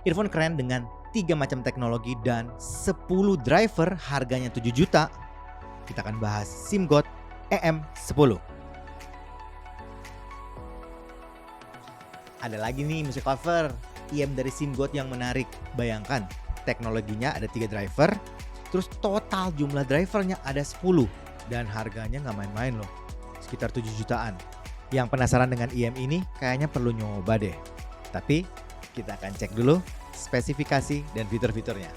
Earphone keren dengan 3 macam teknologi dan 10 driver harganya 7 juta. Kita akan bahas SIMGOT EM10. Ada lagi nih music lover, IM dari SIMGOT yang menarik. Bayangkan, teknologinya ada 3 driver, terus total jumlah drivernya ada 10. Dan harganya nggak main-main loh, sekitar 7 jutaan. Yang penasaran dengan IM ini kayaknya perlu nyoba deh. Tapi kita akan cek dulu spesifikasi dan fitur-fiturnya.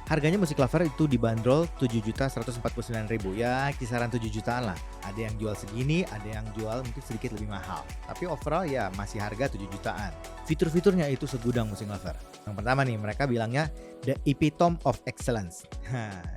Harganya musik lover itu dibanderol 7.149.000, ya kisaran 7 jutaan lah. Ada yang jual segini, ada yang jual mungkin sedikit lebih mahal. Tapi overall ya masih harga 7 jutaan. Fitur-fiturnya itu segudang musik lover. Yang pertama nih, mereka bilangnya the epitome of excellence.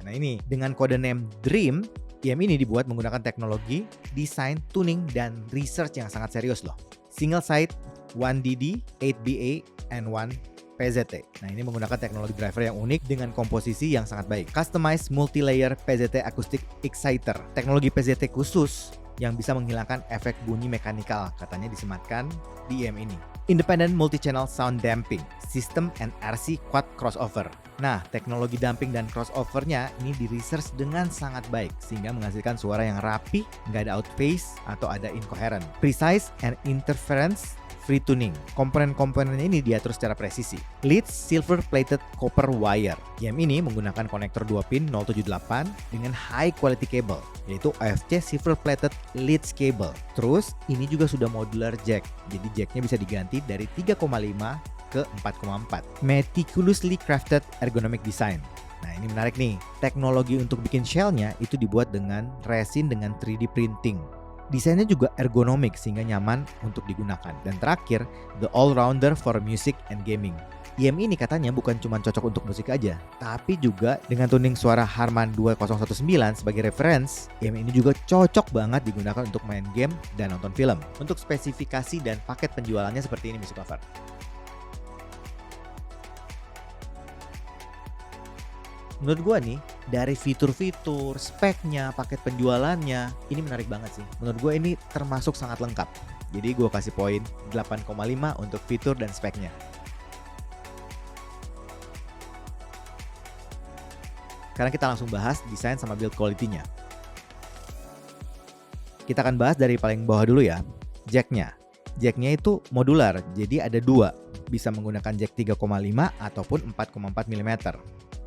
Nah ini dengan kode name Dream, IM ini dibuat menggunakan teknologi, desain, tuning, dan research yang sangat serius loh. Single side, 1DD, 8BA, and 1 PZT. Nah ini menggunakan teknologi driver yang unik dengan komposisi yang sangat baik. Customized multi-layer PZT Acoustic Exciter. Teknologi PZT khusus yang bisa menghilangkan efek bunyi mekanikal, katanya disematkan di IM ini. Independent Multi-Channel Sound Damping System and RC Quad Crossover. Nah, teknologi damping dan crossovernya ini di-research dengan sangat baik sehingga menghasilkan suara yang rapi, nggak ada outpace atau ada incoherent. Precise and interference free tuning. Komponen-komponennya ini diatur secara presisi. Leads silver plated copper wire. IM ini menggunakan konektor 2 pin 078 dengan high quality cable, yaitu OFC silver plated leads cable. Terus ini juga sudah modular jack. Jadi jacknya bisa diganti dari 3,5 ke 4,4. Meticulously crafted ergonomic design. Nah ini menarik nih. Teknologi untuk bikin shellnya itu dibuat dengan resin dengan 3D printing. Desainnya juga ergonomik sehingga nyaman untuk digunakan. Dan terakhir, the all-rounder for music and gaming. IM ini katanya bukan cuma cocok untuk musik aja, tapi juga dengan tuning suara Harman 2019 sebagai reference, IM ini juga cocok banget digunakan untuk main game dan nonton film. Untuk spesifikasi dan paket penjualannya seperti ini music lover. Menurut gue nih, dari fitur-fitur, speknya, paket penjualannya, ini menarik banget sih. Menurut gue ini termasuk sangat lengkap. Jadi gue kasih poin 8,5 untuk fitur dan speknya. Sekarang kita langsung bahas desain sama build quality-nya. Kita akan bahas dari paling bawah dulu ya, jacknya. Jacknya itu modular, jadi ada 2. Bisa menggunakan jack 3,5 ataupun 4,4 mm.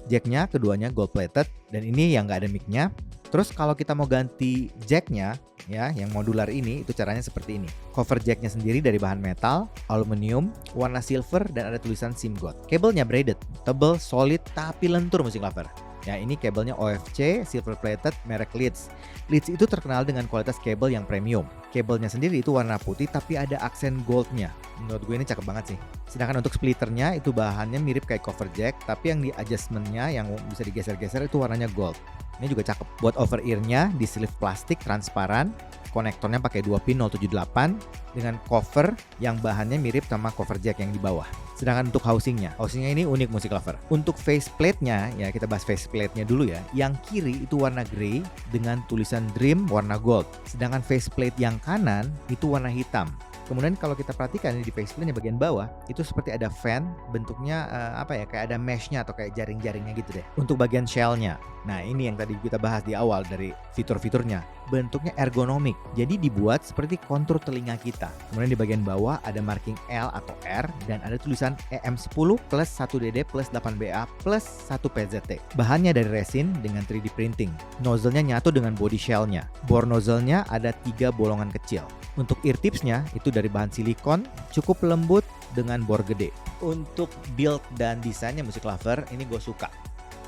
Jacknya keduanya gold plated dan ini yang nggak ada mic-nya. Terus kalau kita mau ganti jacknya ya, yang modular ini itu caranya seperti ini. Cover jacknya sendiri dari bahan metal, aluminium, warna silver dan ada tulisan SIMGOT. Kabelnya braided, tebal, solid tapi lentur music lover. Ya ini kabelnya OFC silver plated merek Leeds. Leeds itu terkenal dengan kualitas kabel yang premium. Kabelnya sendiri itu warna putih tapi ada aksen goldnya. Menurut gue ini cakep banget sih. Sedangkan untuk splitternya itu bahannya mirip kayak cover jack, tapi yang di adjustmentnya yang bisa digeser-geser itu warnanya gold. Ini juga cakep. Buat over ear-nya di sleeve plastik transparan, konektornya pakai 2 pin 078 dengan cover yang bahannya mirip sama cover jack yang di bawah. Sedangkan untuk housingnya ini unik music lover. Untuk faceplate-nya, ya kita bahas faceplate-nya dulu ya. Yang kiri itu warna grey dengan tulisan Dream warna gold. Sedangkan faceplate yang kanan itu warna hitam. Kemudian kalau kita perhatikan di faceplate-nya bagian bawah itu seperti ada fan, bentuknya kayak ada mesh-nya atau kayak jaring-jaringnya gitu deh. Untuk bagian shell-nya, nah ini yang tadi kita bahas di awal dari fitur-fiturnya. Bentuknya ergonomik, jadi dibuat seperti kontur telinga kita. Kemudian di bagian bawah ada marking L atau R dan ada tulisan EM10 plus 1DD plus 8BA plus 1 PZT. Bahannya dari resin dengan 3D printing. Nozzle-nya nyatu dengan body shell-nya. Bore nozzle-nya ada 3 bolongan kecil. Untuk ear tips-nya itu dari bahan silikon, cukup lembut dengan bore gede. Untuk build dan desainnya music lover, ini gue suka.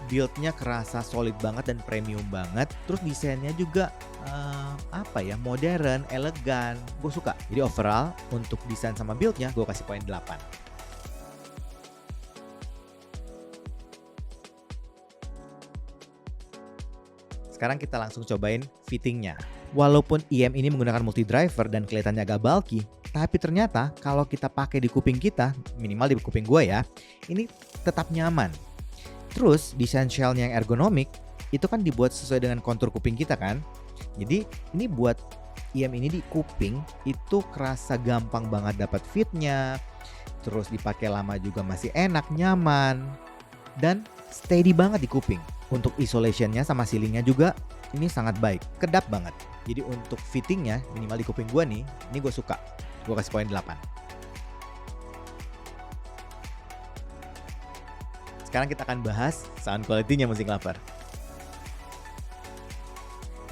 Build-nya kerasa solid banget dan premium banget. Terus desainnya juga modern, elegan. Gue suka. Jadi overall untuk desain sama build-nya gue kasih poin 8. Sekarang kita langsung cobain fittingnya. Walaupun IM ini menggunakan multi driver dan kelihatannya agak bulky, tapi ternyata kalau kita pakai di kuping kita, minimal di kuping gue ya, ini tetap nyaman. Terus desain shell-nya yang ergonomik itu kan dibuat sesuai dengan kontur kuping kita kan. Jadi ini buat IM ini di kuping itu kerasa gampang banget dapat fitnya. terus dipakai lama juga masih enak, nyaman, dan steady banget di kuping. Untuk isolationnya sama sealingnya juga ini sangat baik, kedap banget. Jadi untuk fittingnya minimal di kuping gue nih, ini gue suka. Gue kasih poin 8. Sekarang kita akan bahas sound quality-nya Music Lover.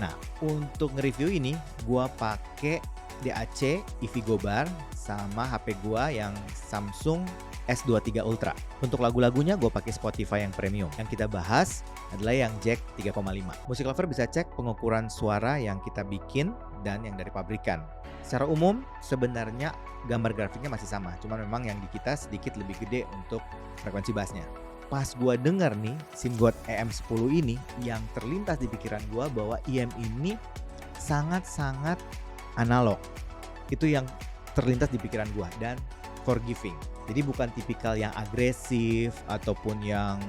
Nah, untuk nge-review ini gue pakai DAC Evigo Bar sama HP gue yang Samsung S23 Ultra. Untuk lagu-lagunya gue pakai Spotify yang premium. Yang kita bahas adalah yang jack 3,5. Music Lover bisa cek pengukuran suara yang kita bikin dan yang dari pabrikan. Secara umum sebenarnya gambar grafiknya masih sama, cuma memang yang di kita sedikit lebih gede untuk frekuensi bassnya. Pas gue denger nih SIMGOT EM10 ini, yang terlintas di pikiran gue bahwa EM ini sangat-sangat analog. Itu yang terlintas di pikiran gue, dan forgiving. Jadi bukan tipikal yang agresif ataupun yang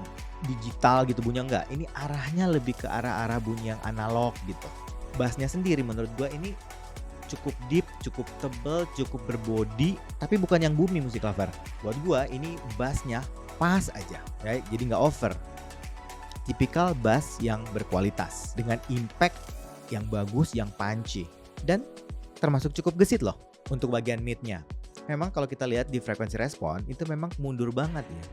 digital gitu bunyinya, enggak. Ini arahnya lebih ke arah-arah bunyi yang analog gitu. Bassnya sendiri menurut gue ini cukup deep, cukup tebal, cukup berbody, tapi bukan yang booming Music Lover. Buat gue ini bassnya pas aja, ya, jadi nggak over. Tipikal bass yang berkualitas dengan impact yang bagus, yang punchy, dan termasuk cukup gesit loh untuk bagian midnya. Memang kalau kita lihat di frekuensi respon itu memang mundur banget ya.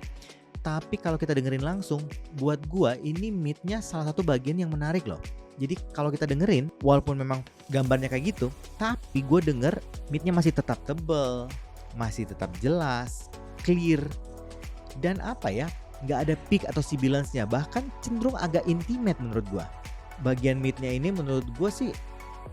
Tapi kalau kita dengerin langsung, buat gua ini midnya salah satu bagian yang menarik loh. Jadi kalau kita dengerin, walaupun memang gambarnya kayak gitu, tapi gue denger midnya masih tetap tebel, masih tetap jelas, clear. Dan apa ya, nggak ada peak atau sibilance-nya, bahkan cenderung agak intimate menurut gue. Bagian mid-nya ini menurut gue sih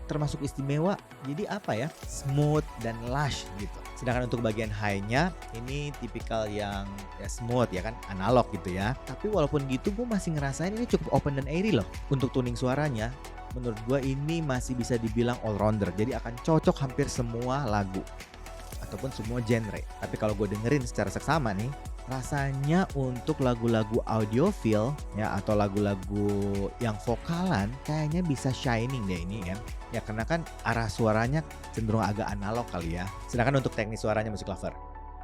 termasuk istimewa, jadi apa ya, smooth dan lush gitu. Sedangkan untuk bagian high-nya ini tipikal yang ya smooth ya kan, analog gitu ya. Tapi walaupun gitu gue masih ngerasain ini cukup open dan airy loh. Untuk tuning suaranya menurut gue ini masih bisa dibilang all rounder, jadi akan cocok hampir semua lagu ataupun semua genre. Tapi kalau gue dengerin secara seksama nih, rasanya untuk lagu-lagu audiophile ya atau lagu-lagu yang vokalan kayaknya bisa shining deh ini ya. Ya karena kan arah suaranya cenderung agak analog kali ya. Sedangkan untuk teknis suaranya Music Lover,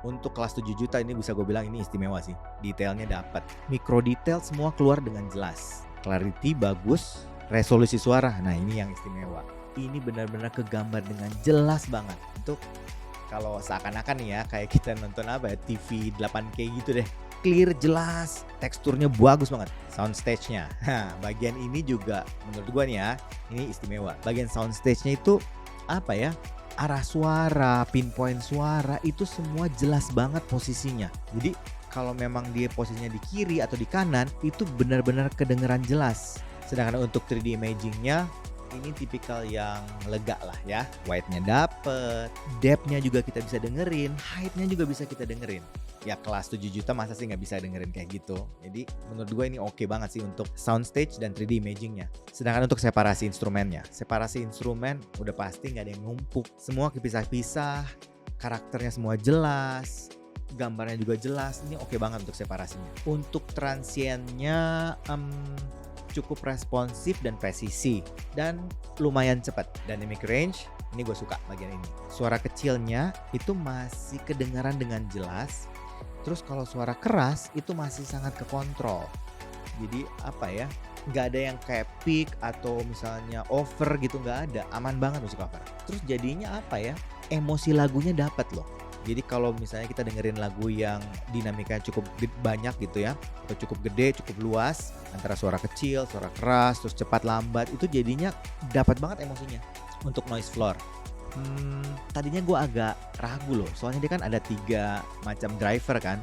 untuk kelas 7 juta ini bisa gue bilang ini istimewa sih. Detailnya dapat, mikro detail semua keluar dengan jelas, clarity bagus, resolusi suara, nah ini yang istimewa. Ini benar-benar kegambar dengan jelas banget. Untuk kalau seakan-akan nih ya kayak kita nonton apa ya, TV 8K gitu deh, clear, jelas, teksturnya bagus banget. Soundstage-nya, bagian ini juga menurut gua nih ya, ini istimewa. Bagian soundstage-nya itu apa ya, arah suara, pinpoint suara itu semua jelas banget posisinya. Jadi kalau memang dia posisinya di kiri atau di kanan itu benar-benar kedengeran jelas. Sedangkan untuk 3D imaging-nya ini tipikal yang lega lah ya. Wide-nya dapet, depth-nya juga kita bisa dengerin, height-nya juga bisa kita dengerin. Ya kelas 7 juta masa sih nggak bisa dengerin kayak gitu. Jadi menurut gue ini oke banget sih untuk soundstage dan 3D imaging-nya. Sedangkan untuk separasi instrumennya, separasi instrumen udah pasti nggak ada yang numpuk. Semua kepisah-pisah, karakternya semua jelas, gambarnya juga jelas. Ini oke banget untuk separasinya. Untuk transiennya cukup responsif dan presisi dan lumayan cepat. Dynamic range ini gue suka bagian ini. Suara kecilnya itu masih kedengaran dengan jelas. Terus kalau suara keras itu masih sangat kekontrol. Jadi apa ya, nggak ada yang kayak peak atau misalnya over gitu, nggak ada. Aman banget Music Lover. Terus jadinya apa ya, emosi lagunya dapat loh. Jadi kalau misalnya kita dengerin lagu yang dinamikanya cukup banyak gitu ya, atau cukup gede, cukup luas, antara suara kecil, suara keras, terus cepat lambat, itu jadinya dapat banget emosinya. Untuk noise floor, tadinya gue agak ragu loh, soalnya dia kan ada 3 macam driver kan,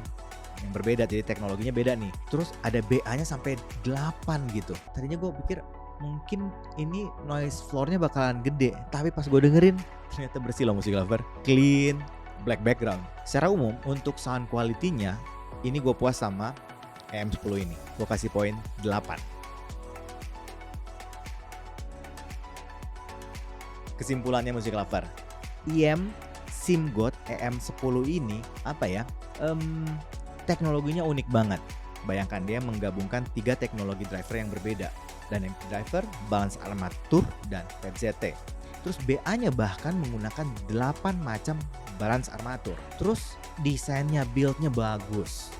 yang berbeda, jadi teknologinya beda nih. Terus ada BA-nya sampai 8 gitu. Tadinya gue pikir mungkin ini noise floor-nya bakalan gede, tapi pas gue dengerin ternyata bersih loh Music Lover, clean, black background. Secara umum untuk sound quality-nya ini gue puas sama EM10 ini. Gue kasih poin 8. Kesimpulannya Music Lover, EM SIMGOT EM10 ini apa ya? Teknologinya unik banget. Bayangkan dia menggabungkan 3 teknologi driver yang berbeda. Dynamic driver, balance armatur, dan PZT. Terus BA-nya bahkan menggunakan 8 macam balance armatur. Terus desainnya, build-nya bagus.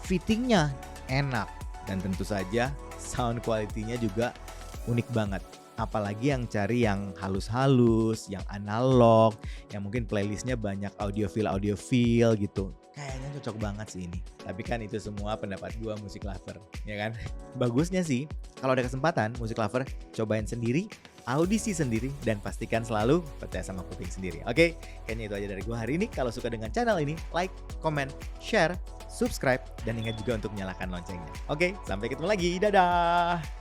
Fittingnya enak. Dan tentu saja sound quality-nya juga unik banget. Apalagi yang cari yang halus-halus, yang analog, yang mungkin playlistnya banyak audiophile gitu. Kayaknya cocok banget sih ini. Tapi kan itu semua pendapat gua musik lover, ya kan? Bagusnya sih, kalau ada kesempatan musik lover, cobain sendiri, audisi sendiri, dan pastikan selalu percaya sama kuping sendiri. Oke, kayaknya itu aja dari gua hari ini. Kalau suka dengan channel ini, like, comment, share, subscribe, dan ingat juga untuk nyalakan loncengnya. Oke, sampai ketemu lagi. Dadah!